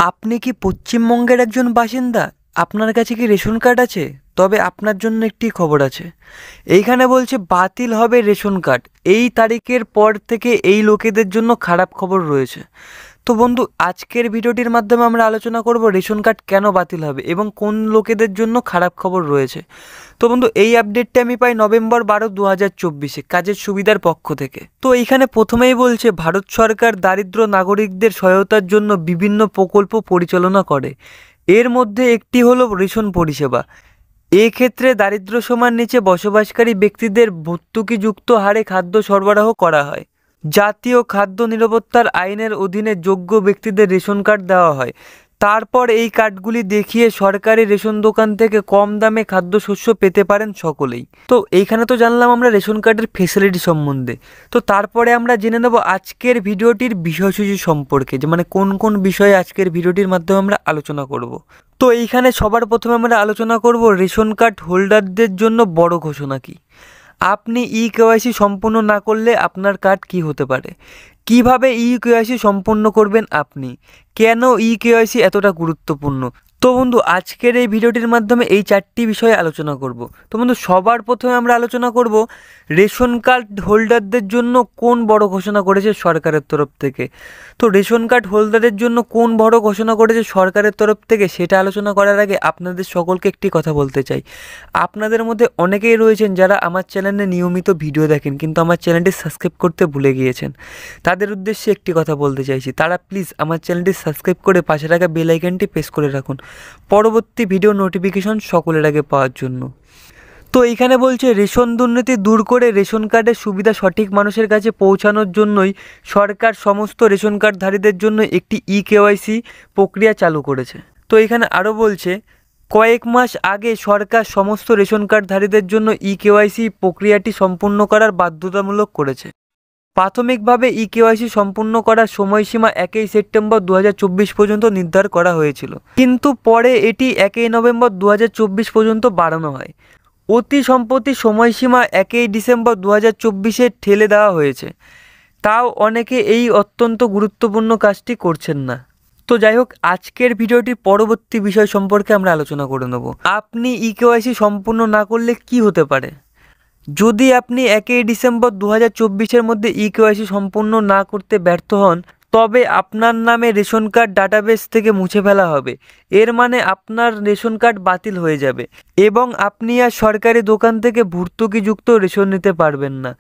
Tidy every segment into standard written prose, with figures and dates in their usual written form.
আপনি কি পশ্চিমবঙ্গের একজন বাসিন্দা? আপনার কাছে কি রেশন কার্ড আছে? তবে আপনার জন্য একটি খবর আছে। এইখানে বলছে বাতিল হবে রেশন কার্ড। এই তারিখের পর থেকে এই লোকেদের জন্য খারাপ খবর রয়েছে। তো বন্ধু, আজকের ভিডিওটির মাধ্যমে আমরা আলোচনা করব রেশন কার্ড কেন বাতিল হবে এবং কোন লোকেদের জন্য খারাপ খবর রয়েছে। তো বন্ধু, এই আপডেটটা আমি পাই November 12, 2024 কাজের সুবিধার পক্ষ থেকে। তো এইখানে প্রথমেই বলছে ভারত সরকার দারিদ্র নাগরিকদের সহায়তার জন্য বিভিন্ন প্রকল্প পরিচালনা করে। এর মধ্যে একটি হলো রেশন পরিষেবা। এক্ষেত্রে দারিদ্র সীমার নিচে বসবাসকারী ব্যক্তিদের ভর্তুকিযুক্ত হারে খাদ্য সরবরাহ করা হয়। জাতীয় খাদ্য নিরাপত্তার আইনের অধীনে যোগ্য ব্যক্তিদের রেশন কার্ড দেওয়া হয়। তারপর এই কার্ডগুলি দেখিয়ে সরকারি রেশন দোকান থেকে কম দামে খাদ্যশস্য পেতে পারেন সকলেই। তো এইখানে তো জানলাম আমরা রেশন কার্ডের ফেসিলিটি সম্বন্ধে। তো তারপরে আমরা জেনে নেব আজকের ভিডিওটির বিষয়সূচি সম্পর্কে, যে মানে কোন কোন বিষয়ে আজকের ভিডিওটির মাধ্যমে আমরা আলোচনা করব। তো এইখানে সবার প্রথমে আমরা আলোচনা করব রেশন কার্ড হোল্ডারদের জন্য বড় ঘোষণা কি। আপনি কেওয়াইসি সম্পূর্ণ না করলে আপনার কার্ড কি হতে পারে, কিভাবে কেওয়াইসি সম্পূর্ণ করবেন আপনি, কেন কেওয়াইসি এতটা গুরুত্বপূর্ণ। তো বন্ধু, আজকের এই ভিডিওটির মাধ্যমে এই চারটি বিষয়ে আলোচনা করব। তো বন্ধু, সবার প্রথমে আমরা আলোচনা করব রেশন কার্ড হোল্ডারদের জন্য কোন বড় ঘোষণা করেছে সরকারের তরফ থেকে। তো রেশন কার্ড হোল্ডারের জন্য কোন বড় ঘোষণা করেছে সরকারের তরফ থেকে সেটা আলোচনা করার আগে আপনাদের সকলকে একটি কথা বলতে চাই। আপনাদের মধ্যে অনেকেই রয়েছেন যারা আমার চ্যানেলে নিয়মিত ভিডিও দেখেন কিন্তু আমার চ্যানেলটি সাবস্ক্রাইব করতে ভুলে গিয়েছেন। তাদের উদ্দেশ্যে একটি কথা বলতে চাইছি, তারা প্লিজ আমার চ্যানেলটি সাবস্ক্রাইব করে পাশে রাখা বেল আইকনটি প্রেস করে রাখুন পরবর্তী ভিডিও নোটিফিকেশন সকলের আগে পাওয়ার জন্য। তো এইখানে বলছে রেশন দুর্নীতি দূর করে রেশন কার্ডের সুবিধা সঠিক মানুষের কাছে পৌঁছানোর জন্যই সরকার সমস্ত রেশন কার্ডধারীদের জন্য একটি কেওয়াইসি প্রক্রিয়া চালু করেছে। তো এখানে আরও বলছে কয়েক মাস আগে সরকার সমস্ত রেশন কার্ডধারীদের জন্য কেওয়াইসি প্রক্রিয়াটি সম্পূর্ণ করার বাধ্যতামূলক করেছে। প্রাথমিকভাবে কেওয়াইসি সম্পূর্ণ করার সময়সীমা 1 সেপ্টেম্বর 2024 পর্যন্ত নির্ধারণ করা হয়েছিল, কিন্তু পরে এটি 1 নভেম্বর 2024 পর্যন্ত বাড়ানো হয়। অতি সম্প্রতি সময়সীমা 1 ডিসেম্বর 2024-এ ঠেলে দেওয়া হয়েছে। তাও অনেকে এই অত্যন্ত গুরুত্বপূর্ণ কাজটি করছেন না। তো যাই হোক, আজকের ভিডিওটির পরবর্তী বিষয় সম্পর্কে আমরা আলোচনা করে নেব। আপনি কেওয়াইসি সম্পূর্ণ না করলে কি হতে পারে। যদি আপনি 1 ডিসেম্বর 2024-এর মধ্যে কেওয়াইসি সম্পূর্ণ না করতে ব্যর্থ হন, তবে আপনার নামে রেশন কার্ড ডাটাবেস থেকে মুছে ফেলা হবে। এর মানে আপনার রেশন কার্ড বাতিল হয়ে যাবে এবং আপনি আর সরকারি দোকান থেকে ভর্তুকিযুক্ত রেশন নিতে পারবেন না।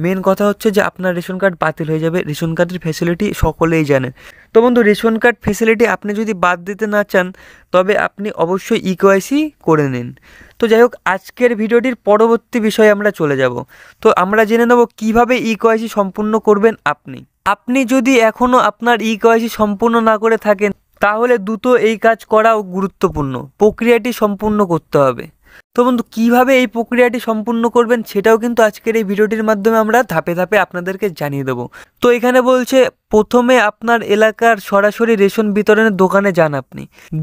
মেন কথা হচ্ছে যে আপনার রেশন কার্ড বাতিল হয়ে যাবে। রেশন কার্ডের ফ্যাসিলিটি সকলেই জানেন। তো বন্ধু, রেশন কার্ড ফ্যাসিলিটি আপনি যদি বাদ দিতে না চান তবে আপনি অবশ্যই কেওয়াইসি করে নিন। তো যাই হোক, আজকের ভিডিওটির পরবর্তী বিষয়ে আমরা চলে যাব। তো আমরা জেনে নেব কীভাবে কেওয়াইসি সম্পূর্ণ করবেন আপনি যদি এখনও আপনার কেওয়াইসি সম্পূর্ণ না করে থাকেন তাহলে দ্রুত এই কাজ করাও গুরুত্বপূর্ণ। প্রক্রিয়াটি সম্পূর্ণ করতে হবে। তো বন্ধু, কীভাবে এই প্রক্রিয়াটি সম্পূর্ণ করবেন সেটাও কিন্তু আজকের এই ভিডিওটির মাধ্যমে আমরা ধাপে ধাপে আপনাদেরকে জানিয়ে দেবো। তো এখানে বলছে প্রথমে আপনার এলাকার সরাসরি রেশন বিতরণের দোকানে যান।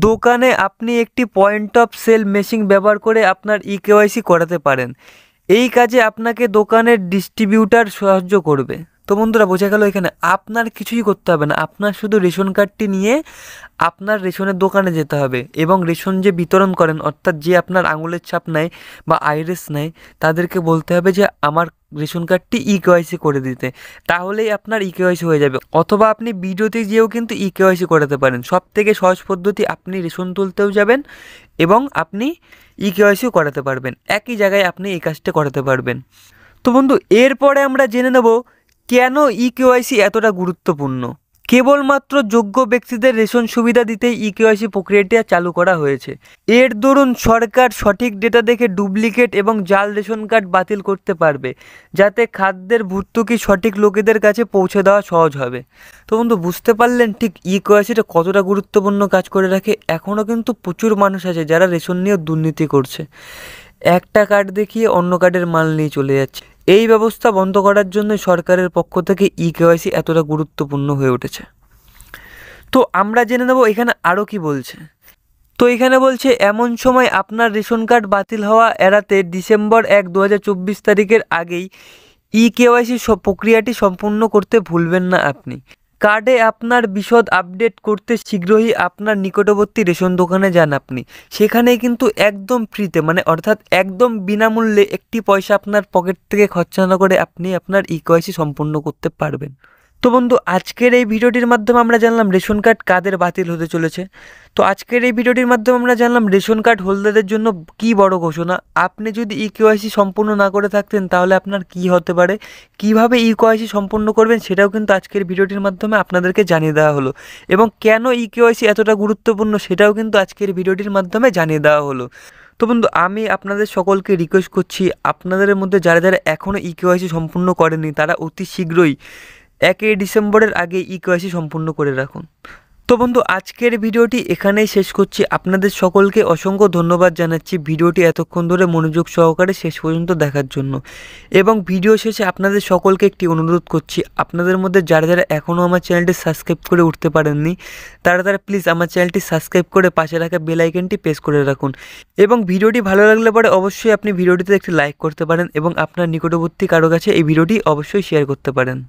দোকানে আপনি একটি পয়েন্ট অফ সেল মেশিন ব্যবহার করে আপনার কেওয়াইসি করাতে পারেন। এই কাজে আপনাকে দোকানের ডিস্ট্রিবিউটার সাহায্য করবে। তো বন্ধুরা, বোঝা গেল এখানে আপনার কিছুই করতে হবে না। আপনার শুধু রেশন কার্ডটি নিয়ে আপনার রেশনের দোকানে যেতে হবে এবং রেশন যে বিতরণ করেন, অর্থাৎ যে আপনার আঙুলের ছাপ নেয় বা আইরিস নেয়, তাদেরকে বলতে হবে যে আমার রেশন কার্ডটি কেওয়াইসি করে দিতে। তাহলেই আপনার কেওয়াইসি হয়ে যাবে। অথবা আপনি ভিডিওতে গিয়েও কিন্তু কেওয়াইসি করাতে পারেন। সব থেকে সহজ পদ্ধতি, আপনি রেশন তুলতেও যাবেন এবং আপনি কেওয়াইসিও করাতে পারবেন। একই জায়গায় আপনি এই কাজটা করাতে পারবেন। তো বন্ধু, এরপরে আমরা জেনে নেব কেন কেওয়াইসি এতটা গুরুত্বপূর্ণ। কেবলমাত্র যোগ্য ব্যক্তিদের রেশন সুবিধা দিতেই কেওয়াইসি প্রক্রিয়াটি চালু করা হয়েছে। এর দরুন সরকার সঠিক ডেটা দেখে ডুপ্লিকেট এবং জাল রেশন কার্ড বাতিল করতে পারবে, যাতে খাদ্যের ভর্তুকি সঠিক লোকেদের কাছে পৌঁছে দেওয়া সহজ হবে। তো বন্ধু, বুঝতে পারলেন ঠিক কেওয়াইসিটা কতটা গুরুত্বপূর্ণ কাজ করে রাখে। এখনও কিন্তু প্রচুর মানুষ আছে যারা রেশন নিয়ে দুর্নীতি করছে। একটা কার্ড দেখিয়ে অন্য কার্ডের মাল নিয়ে চলে যাচ্ছে। এই ব্যবস্থা বন্ধ করার জন্য সরকারের পক্ষ থেকে কেওয়াইসি এতটা গুরুত্বপূর্ণ হয়ে উঠেছে। তো আমরা জেনে নেব এখানে আরও কি বলছে। তো এখানে বলছে এমন সময় আপনার রেশন কার্ড বাতিল হওয়া এড়াতে ডিসেম্বর 1, 2024 তারিখের আগেই কেওয়াইসি প্রক্রিয়াটি সম্পূর্ণ করতে ভুলবেন না। কার্ডে আপনার বিশদ আপডেট করতে শীঘ্রই আপনার নিকটবর্তী রেশন দোকানে যান আপনি। সেখানে কিন্তু একদম ফ্রিতে, মানে অর্থাৎ একদম বিনামূল্যে, একটি পয়সা আপনার পকেট থেকে খরচা না করে আপনি আপনার ইকেওয়াইসি সম্পূর্ণ করতে পারবেন। তো বন্ধু, আজকের এই ভিডিওটির মাধ্যমে আমরা জানলাম রেশন কার্ড কাদের বাতিল হতে চলেছে। তো আজকের এই ভিডিওটির মাধ্যমে আমরা জানলাম রেশন কার্ড হোল্ডারদের জন্য কি বড় ঘোষণা। আপনি যদি ইকেওয়াইসি সম্পূর্ণ না করে থাকতেন তাহলে আপনার কি হতে পারে, কিভাবে ইকেওয়াইসি সম্পূর্ণ করবেন সেটাও কিন্তু আজকের ভিডিওটির মাধ্যমে আপনাদেরকে জানিয়ে দেওয়া হলো, এবং কেন ইকেওয়াইসি এতটা গুরুত্বপূর্ণ সেটাও কিন্তু আজকের ভিডিওটির মাধ্যমে জানিয়ে দেওয়া হলো। তো বন্ধু, আমি আপনাদের সকলকে রিকোয়েস্ট করছি, আপনাদের মধ্যে যারা যারা এখনও ইকেওয়াইসি সম্পূর্ণ করেনি তারা অতি শীঘ্রই 1 ডিসেম্বরের আগে ইকেওয়াইসি সম্পূর্ণ করে রাখুন। তো বন্ধু, আজকের ভিডিওটি এখানেই শেষ করছি। আপনাদের সকলকে অসংখ্য ধন্যবাদ জানাচ্ছি ভিডিওটি এতক্ষণ ধরে মনোযোগ সহকারে শেষ পর্যন্ত দেখার জন্য। এবং ভিডিও শেষে আপনাদের সকলকে একটি অনুরোধ করছি, আপনাদের মধ্যে যারা যারা এখনও আমার চ্যানেলটি সাবস্ক্রাইব করে উঠতে পারেননি তারা প্লিজ আমার চ্যানেলটি সাবস্ক্রাইব করে পাশে রাখা বেল আইকনটি প্রেস করে রাখুন। এবং ভিডিওটি ভালো লাগলে পরে অবশ্যই আপনি ভিডিওটিতে একটি লাইক করতে পারেন এবং আপনার নিকটবর্তী কারো কাছে এই ভিডিওটি অবশ্যই শেয়ার করতে পারেন।